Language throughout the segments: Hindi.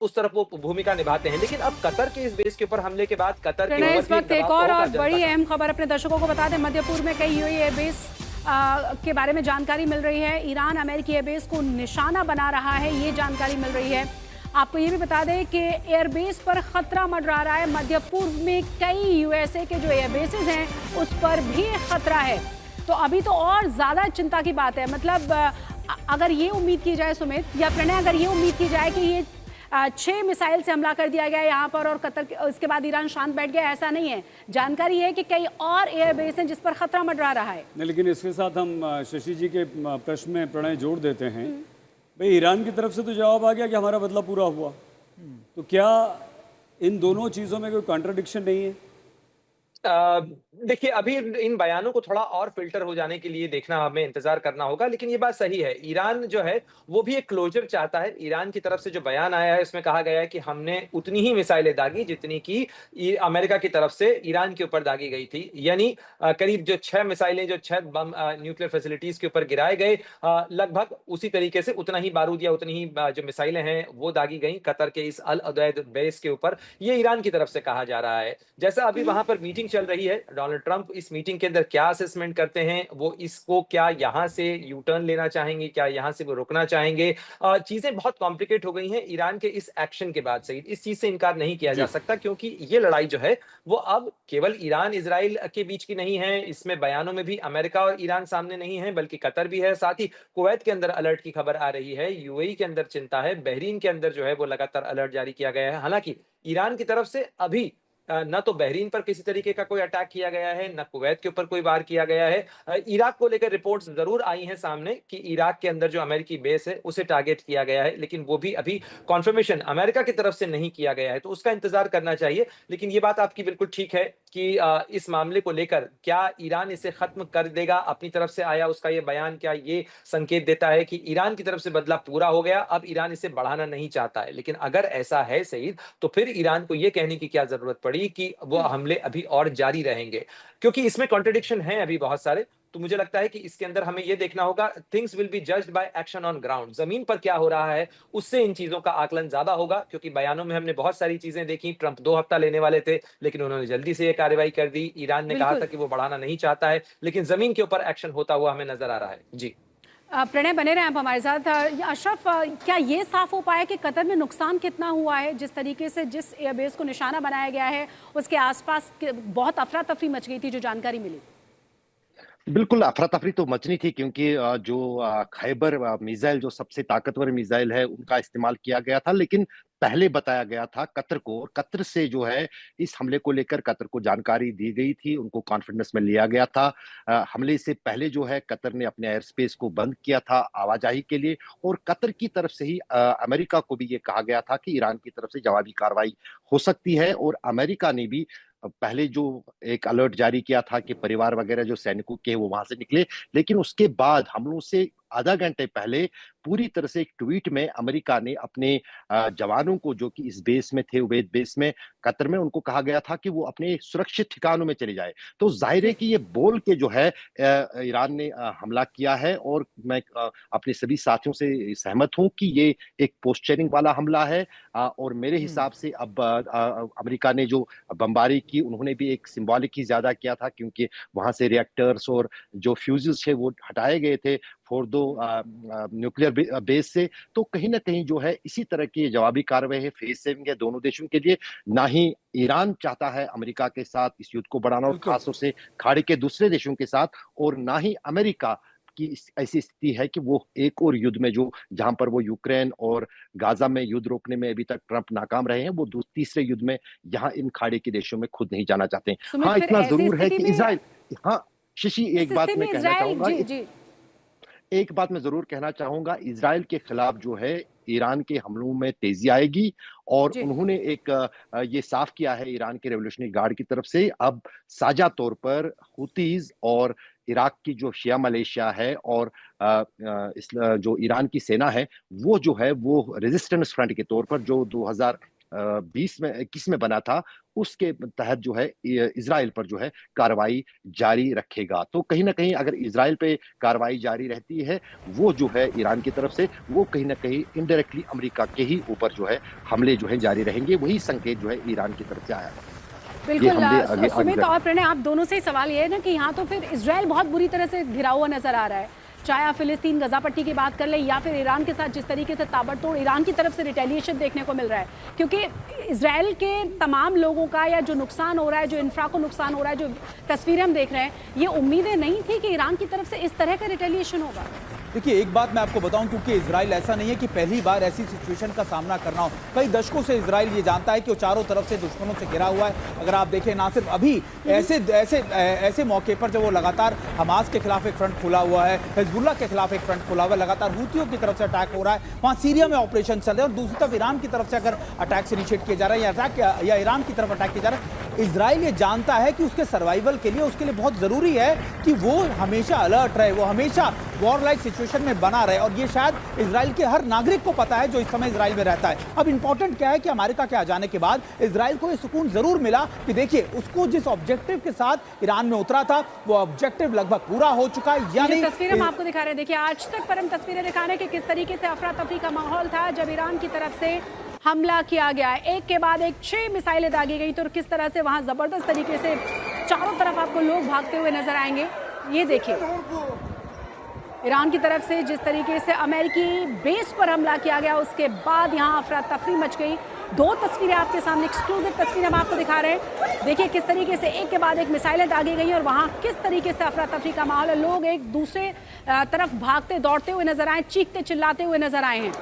उस तरफ वो भूमिका निभाते हैं। लेकिन अब कतर के इस बेस के ऊपर हमले के बाद कतर के प्रणय, ऊपर इस भी एक वक्त एक दबाव तो और होगा जनता बड़ी का। अहम खबर अपने दर्शकों को बता दें। मध्य पूर्व में कई यूएई एयरबेस के बारे में जानकारी मिल रही है। ईरान अमेरिकी एयरबेस को निशाना बना रहा है, ये जानकारी मिल रही है। आपको ये भी बता दें कि एयरबेस पर खतरा मंडरा रहा है। मध्य पूर्व में कई यूएसए के जो एयरबेसेस हैं उस पर भी खतरा है। तो अभी तो और ज्यादा चिंता की बात है। मतलब अगर ये उम्मीद की जाए सुमित या प्रणय, अगर ये उम्मीद की जाए कि ये 6 मिसाइल से हमला कर दिया गया यहाँ पर और कतर इसके बाद ईरान शांत बैठ गया, ऐसा नहीं है। जानकारी है कि कई और एयरबेस हैं जिस पर खतरा मंडरा रहा है। नहीं, लेकिन इसके साथ हम शशि जी के प्रश्न में प्रणय जोड़ देते हैं। भाई, ईरान की तरफ से तो जवाब आ गया कि हमारा बदला पूरा हुआ, तो क्या इन दोनों चीज़ों में कोई कॉन्ट्रडिक्शन नहीं है? देखिए, अभी इन बयानों को थोड़ा और फ़िल्टर हो जाने के लिए देखना, हमें इंतज़ार करना होगा। लेकिन ये बात सही है, ईरान जो है, वो भी एक क्लोज़र चाहता है। ईरान की तरफ से जो बयान आया है, उसमें कहा गया है कि हमने उतनी ही मिसाइलें दागी, जितनी कि अमेरिका की तरफ से ईरान के ऊपर दागी गई थी। यानी करीब जो 6 मिसाइलें, जो 6 बम न्यूक्लियर फ़ैसिलिटीज़ के ऊपर गिराए गए, लगभग उसी तरीके से उतना ही बारूद या उतनी ही जो मिसाइलें हैं, वो दागी गईं कतर के इस अल उदैद बेस के ऊपर। ये ईरान की तरफ से कहा जा रहा है। जैसा अभी वहाँ पर मीटिंग चल रही है, डोनाल्ड ट्रंप इस मीटिंग के अंदर क्या असेसमेंट करते हैं, वो इसको क्या यहाँ से यू टर्न लेना चाहेंगे, क्या यहाँ से वो रुकना चाहेंगे? चीजें बहुत कॉम्प्लिकेट हो गई हैं ईरान के इस एक्शन के बाद से। इस चीज से इनकार नहीं किया जा जी। सकता, क्योंकि ये लड़ाई जो है वो अब केवल ईरान इजराइल के बीच की नहीं है। इसमें बयानों में भी अमेरिका और ईरान सामने नहीं है, बल्कि कतर भी है। साथ ही कुवैत के अंदर अलर्ट की खबर आ रही है, यूएई के अंदर चिंता है, बहरीन के अंदर जो है वो लगातार अलर्ट जारी किया गया है। हालांकि ईरान की तरफ से अभी न तो बहरीन पर किसी तरीके का कोई अटैक किया गया है, न कुवैत के ऊपर कोई वार किया गया है। इराक को लेकर रिपोर्ट्स जरूर आई हैं सामने कि इराक के अंदर जो अमेरिकी बेस है उसे टारगेट किया गया है, लेकिन वो भी अभी कॉन्फर्मेशन अमेरिका की तरफ से नहीं किया गया है, तो उसका इंतजार करना चाहिए। लेकिन ये बात आपकी बिल्कुल ठीक है कि इस मामले को लेकर क्या ईरान इसे खत्म कर देगा? अपनी तरफ से आया उसका ये बयान क्या ये संकेत देता है कि ईरान की तरफ से बदला पूरा हो गया, अब ईरान इसे बढ़ाना नहीं चाहता है? लेकिन अगर ऐसा है सही, तो फिर ईरान को ये कहने की क्या जरूरत पड़ी कि वो हमले अभी और जारी रहेंगे? क्योंकि इसमें कॉन्ट्रडिक्शन है अभी बहुत सारे। तो मुझे लगता है कि इसके अंदर हमें ये देखना होगा, things will be judged by action on ground. जमीन पर क्या हो रहा है, उससे इन चीजों का आकलन ज्यादा होगा। क्योंकि बयानों में हमने बहुत सारी चीजें देखी, ट्रंप 2 हफ्ता लेने वाले थे, लेकिन उन्होंने जल्दी से ये कार्रवाई कर दी। ईरान ने कहा था बिल्कुल। कि वो बढ़ाना नहीं चाहता है, लेकिन जमीन के ऊपर एक्शन होता हुआ हमें नजर आ रहा है। जी। प्रणय, बने रहे आप हमारे साथ। अशरफ, क्या ये साफ हो पाया कि कतर में नुकसान कितना हुआ है? जिस तरीके से जिस एयरबेस को निशाना बनाया गया है उसके आसपास बहुत अफरा तफरी मच गई थी, जो जानकारी मिली। बिल्कुल, अफ़रा-तफ़री तो मचनी थी क्योंकि जो खैबर मिसाइल जो सबसे ताकतवर मिसाइल है, उनका इस्तेमाल किया गया था, लेकिन पहले बताया गया था कतर को, और कतर से जो है इस हमले को लेकर कतर को जानकारी दी गई थी, उनको कॉन्फिडेंस में लिया गया था। हमले से पहले जो है कतर ने अपने एयर स्पेस को बंद किया था आवाजाही के लिए, और कतर की तरफ से ही अमेरिका को भी ये कहा गया था कि ईरान की तरफ से जवाबी कार्रवाई हो सकती है, और अमेरिका ने भी पहले जो एक अलर्ट जारी किया था कि परिवार वगैरह जो सैनिकों के वो वहां से निकले, लेकिन उसके बाद हमलों से आधा घंटे पहले पूरी तरह से एक ट्वीट में अमेरिका ने अपने जवानों को जो कि इस बेस में थे, उबैद बेस में कतर में, उनको कहा गया था कि वो अपने सुरक्षित ठिकानों में चले जाए। तो जाहिर है जी। कि ये बोल के जो है ईरान ने हमला किया है, और मैं अपने सभी साथियों से सहमत हूं कि ये एक पोस्चरिंग वाला हमला है। और मेरे हिसाब से अब अमेरिका ने जो बमबारी की, उन्होंने भी एक सिंबॉलिक ही ज्यादा किया था, क्योंकि वहां से रिएक्टर्स और जो फ्यूजेस थे वो हटाए गए थे फोर्दो न्यूक्लियर बेस से। तो कहीं ना कहीं जो है इसी तरह की जवाबी कार्रवाई है, फेस सेविंग है दोनों देशों के लिए। ना ही ईरान चाहता है अमेरिका के साथ इस युद्ध को बढ़ाना, और बिल्कुल। खासतौर से खाड़ी के दूसरे देशों के साथ, और ना ही अमेरिका की ऐसी स्थिति है कि वो एक और युद्ध में, जो जहां पर वो यूक्रेन और गाजा में युद्ध रोकने में अभी तक ट्रंप नाकाम रहे हैं, वो तीसरे युद्ध में यहाँ इन खाड़ी के देशों में खुद नहीं जाना चाहते। सुमित, हाँ, फिर इतना ऐसी जरूर है स्थिति कि में, इसराइल, हाँ शशि, इस एक बात स्थिति मैं में कहना इजराइल, चाहूंगा, जी जी एक बात मैं जरूर कहना चाहूंगा, इजराइल के खिलाफ जो है ईरान के हमलों में तेजी आएगी। और जी। उन्होंने एक ये साफ किया है ईरान के रेवोल्यूशनरी गार्ड की तरफ से, अब साझा तौर पर हुतीज और इराक की जो शिया मलेशिया है और जो ईरान की सेना है, वो जो है वो रेजिस्टेंस फ्रंट के तौर पर, जो 20 में 21 में बना था, उसके तहत जो है इज़राइल पर जो है कार्रवाई जारी रखेगा। तो कहीं न कहीं अगर इज़राइल पे कार्रवाई जारी रहती है, वो जो है ईरान की तरफ से, वो कहीं न कहीं इनडायरेक्टली अमेरिका के ही ऊपर जो है हमले जो है जारी रहेंगे। वही संकेत जो है ईरान की तरफ से आया है। ये बिल्कुल हमले आगे सुमित आगे और प्रणय, आप दोनों से ही सवाल ये है ना कि यहाँ तो फिर इजराइल बहुत बुरी तरह से घिरा हुआ नजर आ रहा है, चाहे आप फिलिस्तीन गजा पट्टी की बात कर लें या फिर ईरान के साथ जिस तरीके से ताबड़तोड़ ईरान की तरफ से रिटेलिएशन देखने को मिल रहा है, क्योंकि इजराइल के तमाम लोगों का या जो नुकसान हो रहा है, जो इंफ्रा को नुकसान हो रहा है, जो तस्वीरें हम देख रहे हैं, ये उम्मीदें नहीं थी कि ईरान की तरफ से इस तरह का रिटेलिएशन होगा। देखिए, एक बात मैं आपको बताऊं, क्योंकि इजराइल ऐसा नहीं है कि पहली बार ऐसी सिचुएशन का सामना करना हो। कई दशकों से इजराइल ये जानता है कि वो चारों तरफ से दुश्मनों से घिरा हुआ है। अगर आप देखें, ना सिर्फ अभी ऐसे मौके पर जब वो लगातार हमास के खिलाफ एक फ्रंट खुला हुआ है, हिजबुल्लाह के खिलाफ एक फ्रंट खुला हुआ है, लगातार हूतियों की तरफ से अटैक हो रहा है, वहाँ सीरिया में ऑपरेशन चल रहे हैं, और दूसरी तरफ ईरान की तरफ से अगर अटैक इनिशिएट किया जा रहा है या ईरान की तरफ अटैक किया जा रहा है, इजराइल ये जानता है कि उसके सर्वाइवल के लिए, उसके लिए बहुत जरूरी है कि वो हमेशा अलर्ट रहे, वो हमेशा वॉर लाइक सिचुएशन में बना रहे। और ये शायद इजराइल के हर नागरिक को पता है जो इस समय इजराइल में रहता है। अब इंपॉर्टेंट क्या है कि अमेरिका के आ जाने के बाद इजराइल को ये सुकून जरूर मिला कि देखिए, उसको जिस ऑब्जेक्टिव के साथ ईरान में उतरा था, वो ऑब्जेक्टिव लगभग पूरा हो चुका है। यानी तस्वीरें हम आपको दिखा रहे हैं, देखिए आज तक पर हम तस्वीरें दिखा रहे हैं कि किस तरीके से अफरा तफरी का माहौल था जब ईरान की तरफ से हमला किया गया, एक के बाद एक 6 मिसाइलें दागी गई, तो किस तरह से वहां जबरदस्त तरीके से चारों तरफ आपको लोग भागते हुए नजर आएंगे। ये देखिए, ईरान की तरफ से जिस तरीके से अमेरिकी बेस पर हमला किया गया, उसके बाद यहाँ अफरा तफरी मच गई। 2 तस्वीरें आपके सामने, एक्सक्लूसिव तस्वीरें हम आपको दिखा रहे हैं। देखिए किस तरीके से एक के बाद एक मिसाइलें दागी गई और वहाँ किस तरीके से अफरा तफरी का माहौल है, लोग एक दूसरे तरफ भागते दौड़ते हुए नजर आए, चीखते चिल्लाते हुए नजर आए हैं।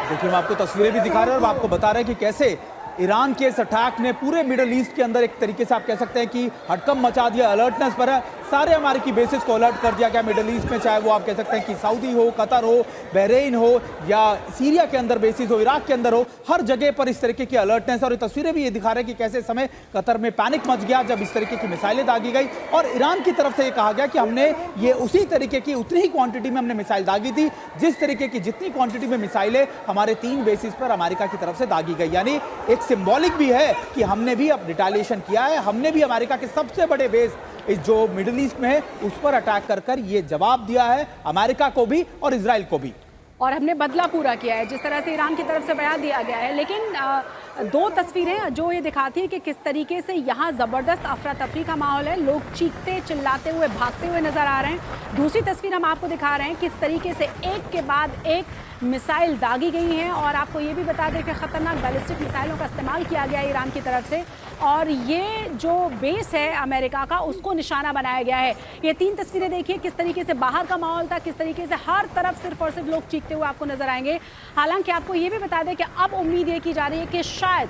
देखिए, हम आपको तस्वीरें भी दिखा रहे हैं और आपको बता रहे हैं कि कैसे ईरान के इस अटैक ने पूरे मिडिल ईस्ट के अंदर एक तरीके से आप कह सकते हैं कि हड़कंप मचा दिया, अलर्टनेस पर है। सारे अमेरिकी बेसिस को अलर्ट कर दिया गया मिडिल ईस्ट में, चाहे वो आप कह सकते हैं कि सऊदी हो, कतर हो, बहरीन हो, या सीरिया के अंदर बेसिस हो, इराक के अंदर हो, हर जगह पर इस तरीके की अलर्टनेस। और ये तस्वीरें भी ये दिखा रहे हैं कि कैसे समय कतर में पैनिक मच गया जब इस तरीके की मिसाइलें दागी गई, और ईरान की तरफ से ये कहा गया कि हमने ये उसी तरीके की उतनी ही क्वांटिटी में हमने मिसाइल दागी थी जिस तरीके की जितनी क्वांटिटी में मिसाइलें हमारे 3 बेसिस पर अमेरिका की तरफ से दागी गई। यानी एक सिंबॉलिक भी है कि हमने भी अब रिटेलिएशन किया है, हमने भी अमेरिका के सबसे बड़े बेस जो मिडिल ईस्ट में है उस पर अटैक कर ये जवाब दिया है अमेरिका को भी और इजराइल को भी, और हमने बदला पूरा किया है जिस तरह से ईरान की तरफ से बयान दिया गया है। लेकिन 2 तस्वीरें जो ये दिखाती है कि किस तरीके से यहाँ ज़बरदस्त अफरा तफरी का माहौल है, लोग चीखते चिल्लाते हुए भागते हुए नजर आ रहे हैं। दूसरी तस्वीर हम आपको दिखा रहे हैं किस तरीके से एक के बाद एक मिसाइल दागी गई हैं, और आपको ये भी बता दें कि खतरनाक बैलिस्टिक मिसाइलों का इस्तेमाल किया गया ईरान की तरफ से, और ये जो बेस है अमेरिका का उसको निशाना बनाया गया है। ये 3 तस्वीरें देखिए किस तरीके से बाहर का माहौल था, किस तरीके से हर तरफ सिर्फ और सिर्फ लोग चीखते हुए आपको नजर आएंगे। हालांकि आपको ये भी बता दें कि अब उम्मीद ये की जा रही है कि शायद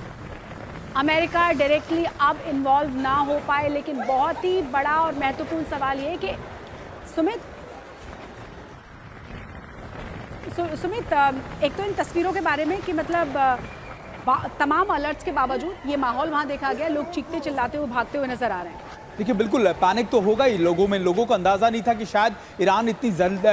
अमेरिका डायरेक्टली अब इन्वॉल्व ना हो पाए, लेकिन बहुत ही बड़ा और महत्वपूर्ण सवाल ये है कि सुमित एक तो इन तस्वीरों के बारे में कि मतलब तमाम अलर्ट्स के बावजूद ये माहौल वहां देखा गया, लोग चीखते चिल्लाते हुए भागते हुए नजर आ रहे हैं। देखिए, बिल्कुल पैनिक तो होगा ही लोगों में। लोगों को अंदाजा नहीं था कि शायद ईरान इतनी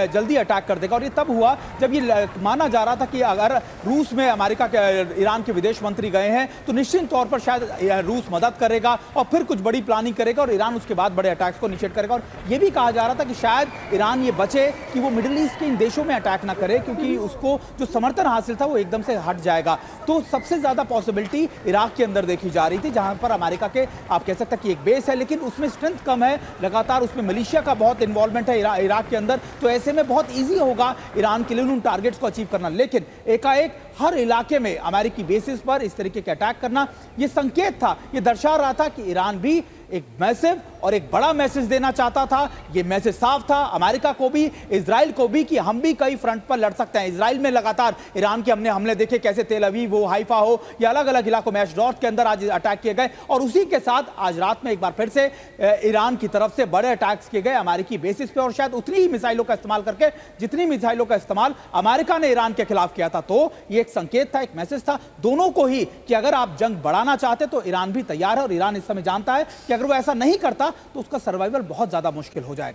जल्दी अटैक कर देगा, और ये तब हुआ जब ये माना जा रहा था कि अगर रूस में अमेरिका के ईरान के विदेश मंत्री गए हैं तो निश्चित तौर पर शायद रूस मदद करेगा और फिर कुछ बड़ी प्लानिंग करेगा और ईरान उसके बाद बड़े अटैक्स को इनिशिएट करेगा। और ये भी कहा जा रहा था कि शायद ईरान ये बचे कि वो मिडिल ईस्ट के इन देशों में अटैक ना करे, क्योंकि उसको जो समर्थन हासिल था वो एकदम से हट जाएगा। तो सबसे ज्यादा पॉसिबिलिटी इराक के अंदर देखी जा रही थी, जहां पर अमेरिका के आप कह सकते हैं कि एक बेस है, लेकिन उसमें स्ट्रेंथ कम है, लगातार उसमें मलेशिया का बहुत इन्वॉल्वमेंट है इराक के अंदर। तो ऐसे में बहुत इजी होगा ईरान के लिए उन टारगेट्स को अचीव करना, लेकिन एकाएक हर इलाके में अमेरिकी बेसिस पर इस तरीके के अटैक करना यह संकेत था, यह दर्शा रहा था कि ईरान भी एक मैसिव और एक बड़ा मैसेज देना चाहता था। यह मैसेज साफ था अमेरिका को भी, इजराइल को भी, कि हम भी कई फ्रंट पर लड़ सकते हैं। इजराइल में लगातार ईरान के हमने हमले देखे, कैसे तेल अवीव हो, हाइफा हो, या अलग अलग इलाकों में एशडोद के अंदर आज अटैक किए गए, और उसी के साथ आज रात में एक बार फिर से ईरान की तरफ से बड़े अटैक्स किए गए अमेरिकी बेसिस पे, और शायद उतनी ही मिसाइलों का इस्तेमाल करके जितनी मिसाइलों का इस्तेमाल अमेरिका ने ईरान के खिलाफ किया था। तो यह एक संकेत था, एक मैसेज था दोनों को ही कि अगर आप जंग बढ़ाना चाहते तो ईरान भी तैयार है, और ईरान इस समय जानता है कि अगर वो ऐसा नहीं करता तो उसका सर्वाइवल बहुत ज्यादा मुश्किल हो जाएगा।